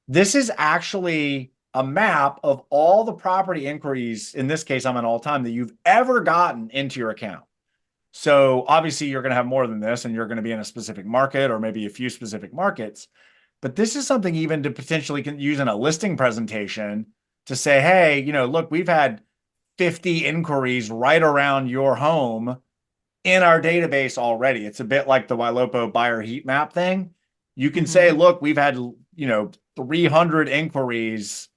This is actually a map of all the property inquiries, in this case, I'm an all-time, that you've ever gotten into your account. So obviously you're going to have more than this, and you're going to be in a specific market or maybe a few specific markets. But this is something even to potentially use in a listing presentation to say, hey, look, we've had 50 inquiries right around your home in our database already. It's a bit like the Ylopo buyer heat map thing. You can say, look, we've had, 300 inquiries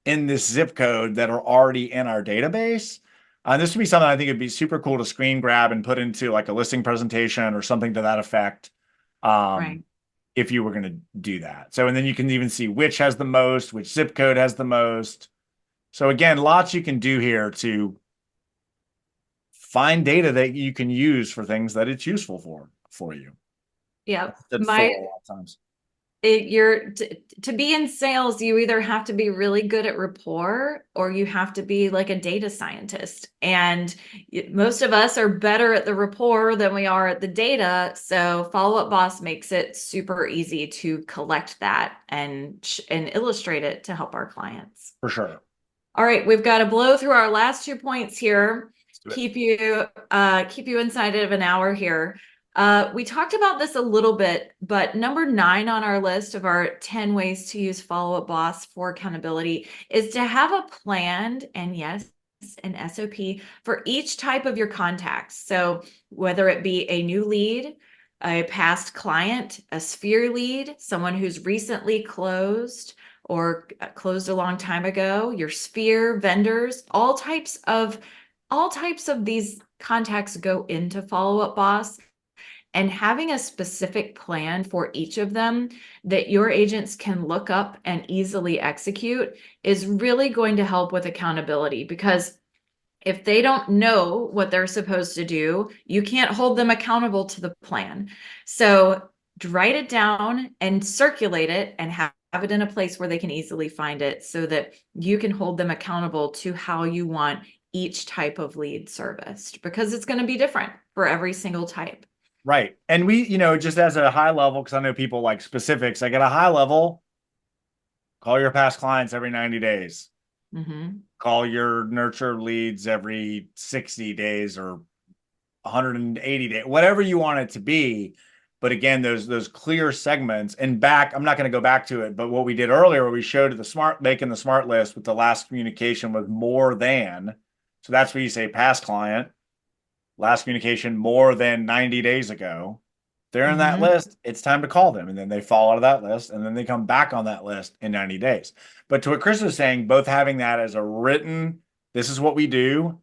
in this zip code that are already in our database. This would be something I think it'd be super cool to screen grab and put into like a listing presentation or something to that effect. Right. If you were going to do that. So, and then you can even see which has the most, which zip code has the most. So again, lots you can do here to find data that you can use for things that it's useful for you. Yep. A lot of times. To be in sales, you either have to be really good at rapport or you have to be like a data scientist. And most of us are better at the rapport than we are at the data. So Follow Up Boss makes it super easy to collect that and illustrate it to help our clients. For sure. All right, we've got to blow through our last 2 points here. Keep you inside of an hour here. We talked about this a little bit, but number 9 on our list of our 10 ways to use Follow Up Boss for accountability is to have a planned and yes, an SOP for each type of your contacts. So whether it be a new lead, a past client, a sphere lead, someone who's recently closed or closed a long time ago, your sphere vendors, all types of these contacts go into Follow Up Boss. And having a specific plan for each of them that your agents can look up and easily execute is really going to help with accountability, because if they don't know what they're supposed to do, you can't hold them accountable to the plan. So write it down and circulate it and have it in a place where they can easily find it so that you can hold them accountable to how you want each type of lead serviced, because it's going to be different for every single type. Right. And we, just as a high level, because I know people like specifics, like at a high level, call your past clients every 90 days. Call your nurture leads every 60 days or 180 days, whatever you want it to be. But again, those clear segments and I'm not going to go back to it, but what we did earlier, where we showed making the smart list with the last communication with more than, so that's where you say past client, last communication more than 90 days ago. They're in that list. It's time to call them. And then they fall out of that list. And then they come back on that list in 90 days. But to what Chris was saying, both having that as a written, this is what we do,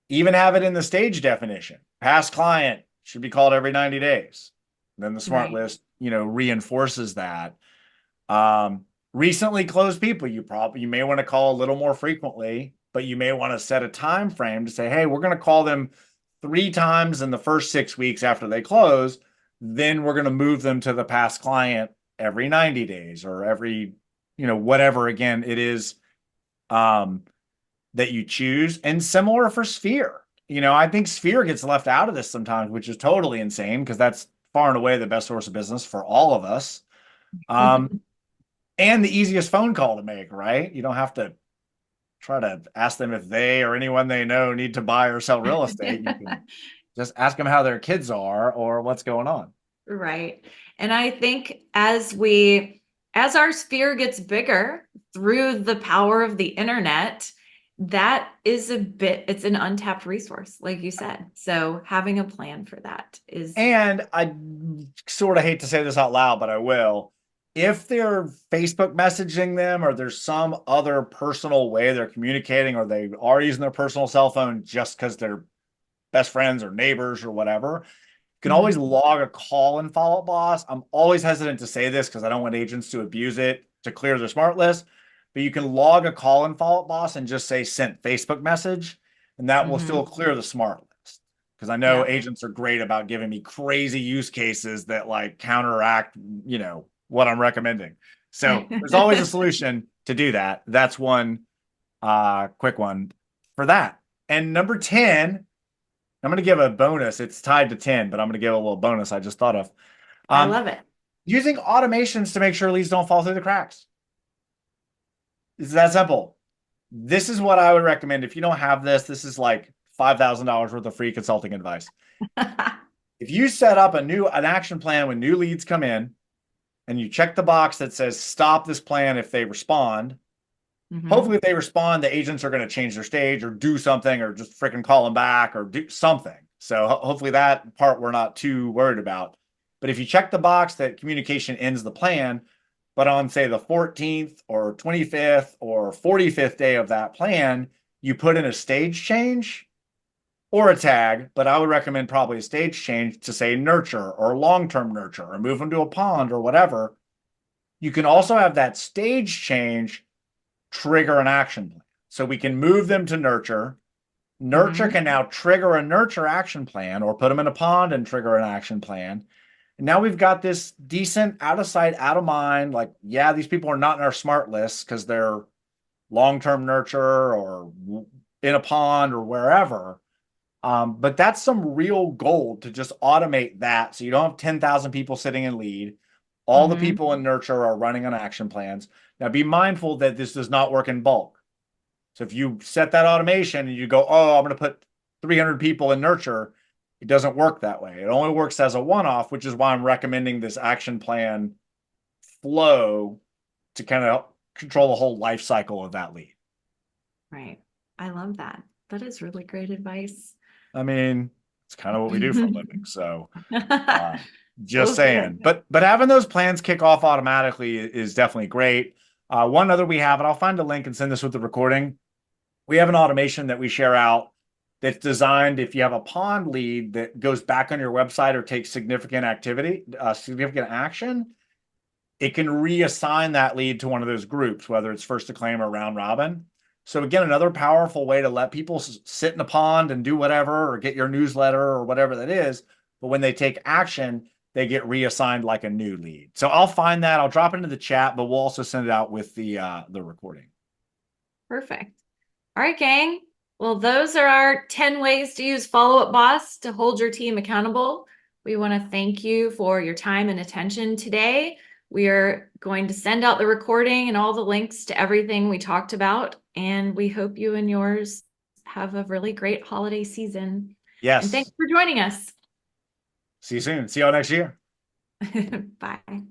even have it in the stage definition. Past client should be called every 90 days. And then the smart list, reinforces that. Recently closed people, you may want to call a little more frequently, but you may want to set a time frame to say, hey, we're going to call them 3 times in the first 6 weeks after they close. Then we're going to move them to the past client every 90 days or every, whatever again it is that you choose. And similar for Sphere. I think Sphere gets left out of this sometimes, which is totally insane because that's far and away the best source of business for all of us. And the easiest phone call to make, right? You don't have to try to ask them if they or anyone they know need to buy or sell real estate. You can just ask them how their kids are or what's going on. Right. And I think as our sphere gets bigger through the power of the internet, that is it's an untapped resource, like you said. So having a plan for that is. And I sort of hate to say this out loud, but I will. If they're Facebook messaging them or there's some other personal way they're communicating or they are using their personal cell phone just because they're best friends or neighbors or whatever, you can always log a call and Follow Up Boss. I'm always hesitant to say this because I don't want agents to abuse it to clear their smart list, but you can log a call and Follow Up Boss and just say sent Facebook message, and that will still clear the smart list. Because I know agents are great about giving me crazy use cases that like counteract, what I'm recommending. So there's always a solution to do that. That's one quick one for that. And number 10, I'm going to give a bonus. It's tied to 10, but I'm going to give a little bonus I just thought of. I love it. Using automations to make sure leads don't fall through the cracks. It's that simple. This is what I would recommend. If you don't have this, this is like $5,000 worth of free consulting advice. If you set up an action plan when new leads come in and you check the box that says stop this plan if they respond, hopefully if they respond, the agents are going to change their stage or do something or just freaking call them back or do something. So hopefully that part we're not too worried about. But if you check the box that communication ends the plan, but on say the 14th or 25th or 45th day of that plan, you put in a stage change or a tag, but I would recommend probably a stage change to say nurture or long-term nurture or move them to a pond or whatever. You can also have that stage change trigger an action plan. So we can move them to nurture. Nurture can now trigger a nurture action plan or put them in a pond and trigger an action plan. And now we've got this decent out of sight, out of mind. Like, yeah, these people are not in our smart list because they're long-term nurture or in a pond or wherever. But that's some real gold to just automate that. So you don't have 10,000 people sitting in lead. All the people in nurture are running on action plans. Now be mindful that this does not work in bulk. So if you set that automation and you go, oh, I'm going to put 300 people in nurture, it doesn't work that way. It only works as a one-off, which is why I'm recommending this action plan flow to kind of control the whole life cycle of that lead. Right. I love that. That is really great advice. I mean, it's kind of what we do for a living. So just saying, but having those plans kick off automatically is definitely great. One other we have, and I'll find a link and send this with the recording. We have an automation that we share out that's designed if you have a pond lead that goes back on your website or takes significant action, it can reassign that lead to one of those groups, whether it's first to claim or round robin. So again, another powerful way to let people sit in a pond and do whatever or get your newsletter or whatever that is. But when they take action, they get reassigned like a new lead. So I'll find that. I'll drop it into the chat, but we'll also send it out with the recording. Perfect. All right, gang. Well, those are our 10 ways to use Follow Up Boss to hold your team accountable. We want to thank you for your time and attention today. We are going to send out the recording and all the links to everything we talked about. And we hope you and yours have a really great holiday season. Yes. And thanks for joining us. See you soon. See y'all next year. Bye.